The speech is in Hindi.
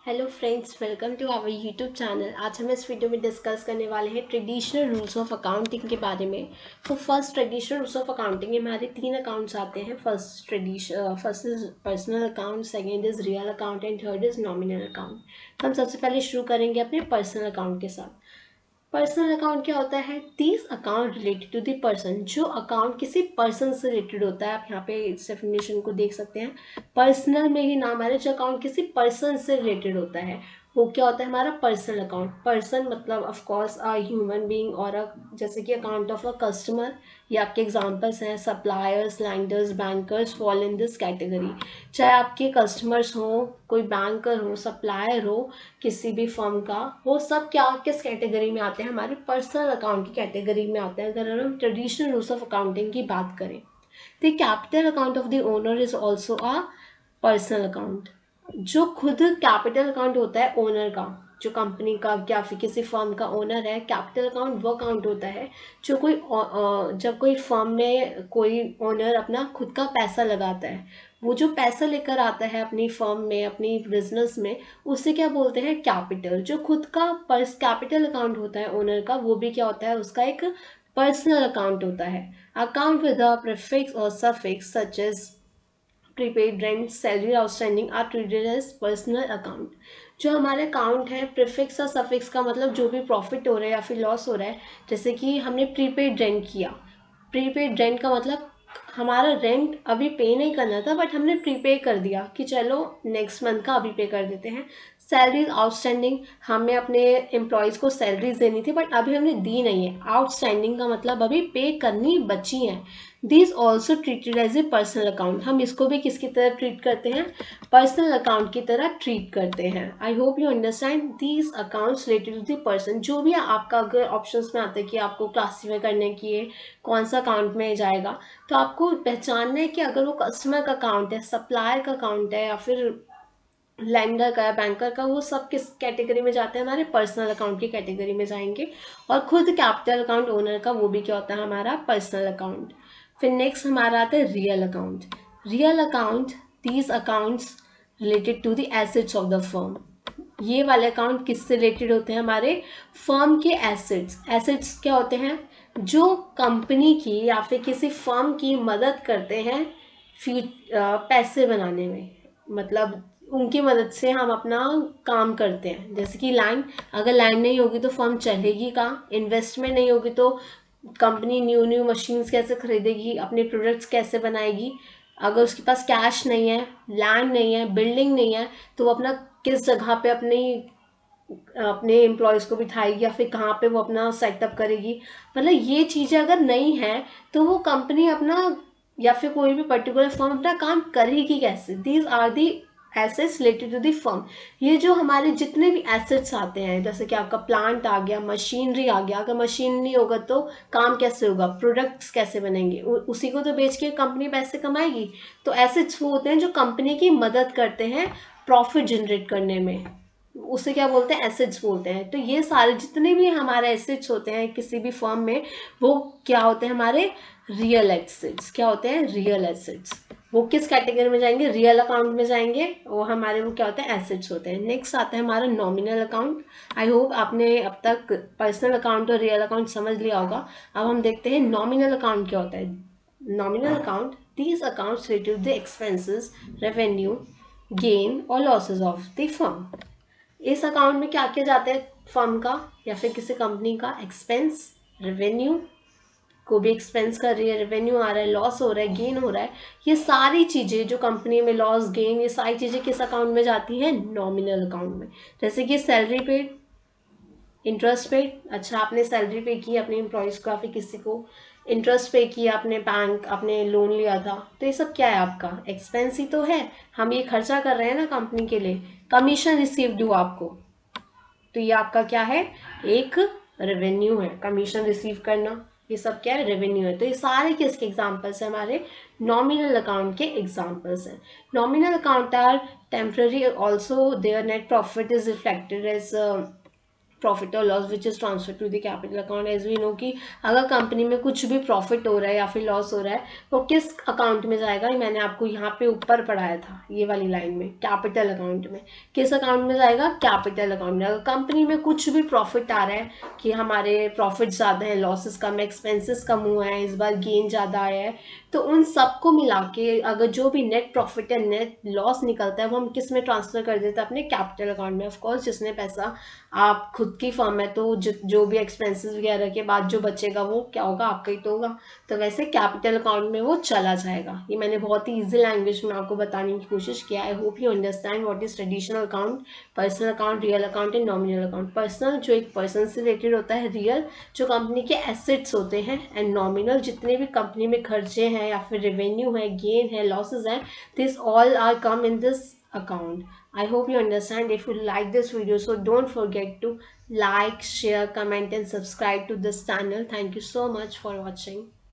Hello friends, welcome to our YouTube channel. आज हम इस वीडियो में डिस्कस करने वाले हैं ट्रेडिशनल रूल्स ऑफ अकाउंटिंग के बारे में। तो first traditional rules of accounting में हमारे 3 अकाउंट्स आते हैं। First is personal account, second is real account and third is nominal account. तो हम सबसे पहले शुरू करेंगे अपने पर्सनल अकाउंट के साथ। पर्सनल अकाउंट क्या होता है? These account related to the person. जो अकाउंट किसी पर्सन से रिलेटेड होता है, आप यहाँ पे इस डेफिनेशन को देख सकते हैं। पर्सनल में ही नाम आ रहा है, जो अकाउंट किसी पर्सन से रिलेटेड होता है वो क्या होता है? हमारा पर्सनल अकाउंट। पर्सन मतलब of course a human being और जैसे कि अकाउंट ऑफ अ कस्टमर। ये आपके एग्जांपल्स हैं, suppliers, landers, bankers fall in this category. चाहे आपके कस्टमर्स हो, कोई बैंकर हो, सप्लायर हो, किसी भी फर्म का, वो सब क्या किस कैटेगरी में आते हैं? हमारे पर्सनल अकाउंट की कैटेगरी में आते हैं अगर हम ट्रेडिशनल रूल्स ऑफ अकाउंटिंग की बात करें। The capital account of the owner is also a personal account. जो खुद कैपिटल अकाउंट होता है ओनर का, जो कंपनी का या फिर किसी फर्म का ओनर है, कैपिटल अकाउंट वो अकाउंट होता है जो जब कोई फर्म में कोई ओनर अपना खुद का पैसा लगाता है, वो जो पैसा लेकर आता है अपनी फर्म में, अपनी बिजनेस में, उसे क्या बोलते हैं? कैपिटल। जो खुद का कैपिटल अकाउंट होता है ओनर का, वो भी क्या होता है? उसका एक पर्सनल अकाउंट होता है। अकाउंट विद अ प्रीफिक्स और suffix such as prepaid rent, salary outstanding are treated as personal account. जो हमारे अकाउंट है, प्रीफिक्स और सफिक्स का मतलब जो भी प्रॉफिट हो रहा है या फिर लॉस हो रहा है, जैसे कि हमने प्रीपेड रेंट किया। प्रीपेड रेंट का मतलब हमारा रेंट अभी पे नहीं करना था, बट हमने प्रीपे कर दिया कि चलो नेक्स्ट मंथ का अभी पे कर देते हैं। सैलरीज आउटस्टैंडिंग, हमें अपने एम्प्लॉयज़ को सैलरीज देनी थी बट अभी हमने दी नहीं है। आउटस्टैंडिंग का मतलब अभी पे करनी बची हैं। This also treated as a personal account. हम इसको भी किसकी तरह ट्रीट करते हैं? पर्सनल अकाउंट की तरह ट्रीट करते हैं। I hope you understand. These accounts related to the person, जो भी आपका अगर ऑप्शंस में आता है कि आपको क्लासीफाई करने की है कौन सा अकाउंट में जाएगा, तो आपको पहचानना है कि अगर वो कस्टमर का अकाउंट है, सप्लायर का अकाउंट है या फिर लैंडर का या बैंकर का, वो सब किस कैटेगरी में जाते हैं? हमारे पर्सनल अकाउंट की कैटेगरी में जाएंगे। और खुद कैपिटल अकाउंट ओनर का, वो भी क्या होता है? हमारा पर्सनल अकाउंट। फिर नेक्स्ट हमारा आता है real account. Real account, these accounts related to the assets of the firm. ये वाले अकाउंट किससे रिलेटेड होते हैं? हमारे फर्म के एसेट्स। एसेट्स क्या होते हैं? जो कंपनी की या फिर किसी फर्म की मदद करते हैं पैसे बनाने में। मतलब उनकी मदद से हम अपना काम करते हैं। जैसे कि लैंड, अगर लैंड नहीं होगी तो फर्म चलेगी कहाँ? इन्वेस्टमेंट नहीं होगी तो कंपनी न्यू न्यू मशीन्स कैसे खरीदेगी, अपने प्रोडक्ट्स कैसे बनाएगी? अगर उसके पास कैश नहीं है, लैंड नहीं है, बिल्डिंग नहीं है, तो वो अपना किस जगह पे अपने एम्प्लॉयज़ को बिठाएगी या फिर कहाँ पे वो अपना सेटअप करेगी? मतलब ये चीज़ें अगर नहीं है तो वो कंपनी अपना या फिर कोई भी पर्टिकुलर फर्म अपना काम करेगी कैसे? These are the assets related to the firm. ये जो हमारे जितने भी एसेट्स आते हैं, जैसे कि आपका प्लांट आ गया, मशीनरी आ गया, अगर मशीन नहीं होगा तो काम कैसे होगा? प्रोडक्ट्स कैसे बनेंगे? उसी को तो बेच के कंपनी पैसे कमाएगी। तो एसेट्स वो होते हैं जो कंपनी की मदद करते हैं प्रॉफिट जनरेट करने में, उसे क्या बोलते हैं? एसेट्स बोलते हैं। तो ये सारे जितने भी हमारे एसेट्स होते हैं किसी भी फर्म में, वो क्या होते हैं? हमारे रियल एसेट्स। क्या होते हैं? Real assets. वो किस कैटेगरी में जाएंगे? रियल अकाउंट में जाएंगे। वो हमारे वो क्या होते हैं? एसेट्स होते हैं। नेक्स्ट आता है हमारा नॉमिनल अकाउंट। आई होप आपने अब तक पर्सनल अकाउंट और रियल अकाउंट समझ लिया होगा। अब हम देखते हैं नॉमिनल अकाउंट क्या होता है। Nominal account, these accounts related to the expenses, revenue, gain और लॉसेज ऑफ द फर्म। इस अकाउंट में क्या किया जाता है? फर्म का या फिर किसी कंपनी का एक्सपेंस, रेवेन्यू, को भी एक्सपेंस कर रही है, रेवेन्यू आ रहा है, लॉस हो रहा है, गेन हो रहा है, ये सारी चीज़ें जो कंपनी में लॉस गेन, ये सारी चीज़ें किस अकाउंट में जाती हैं? नॉमिनल अकाउंट में। जैसे कि सैलरी पेड, इंटरेस्ट पे, अच्छा आपने सैलरी पे की अपने एम्प्लॉयज़ को या फिर किसी को, इंटरेस्ट पे किया अपने बैंक, आपने लोन लिया था, तो ये सब क्या है? आपका एक्सपेंस ही तो है। हम ये खर्चा कर रहे हैं ना कंपनी के लिए। कमीशन रिसीव्ड हुआ आपको, तो ये आपका क्या है? एक रेवेन्यू है। कमीशन रिसीव करना, ये सब क्या है? रेवेन्यू है। तो ये सारे किसके एग्जांपल्स हैं? हमारे नॉमिनल अकाउंट के एग्जांपल्स हैं। Nominal account are temporary, also their net profit is reflected as profit और loss which is transfer to the capital account. As we know कि अगर कंपनी में कुछ भी प्रॉफिट हो रहा है या फिर लॉस हो रहा है वो किस अकाउंट में जाएगा, ये मैंने आपको यहाँ पे ऊपर पढ़ाया था ये वाली लाइन में, कैपिटल अकाउंट में। किस अकाउंट में जाएगा, कैपिटल अकाउंट में। अगर कंपनी में कुछ भी प्रॉफिट आ रहा है कि हमारे प्रॉफिट ज़्यादा है, लॉसेस कम, एक्सपेंसेस कम हुआ है, इस बार गेन ज़्यादा आया है, तो उन सबको मिला के अगर जो भी नेट प्रॉफिट या नेट लॉस निकलता है वो हम किस में ट्रांसफर कर देते हैं, अपने कैपिटल अकाउंट में। ऑफकोर्स जिसने पैसा, आप खुद की फर्म है तो जो भी एक्सपेंसेस वगैरह के बाद जो बचेगा वो क्या होगा, आपका ही तो होगा। तो वैसे कैपिटल अकाउंट में वो चला जाएगा। ये मैंने बहुत ही इजी लैंग्वेज में आपको बताने की कोशिश किया। आई hope you understand what is traditional account, personal account, real account and nominal account. Personal जो एक पर्सन से रिलेटेड होता है, रियल जो कंपनी के एसेट्स होते हैं, एंड नॉमिनल जितने भी कंपनी में खर्चे हैं या फिर रेवेन्यू है, गेन है, लॉसेज है, this all are come in this account. I hope you understand. If you like this video, so don't forget to like, share, comment and subscribe to this channel. Thank you so much for watching.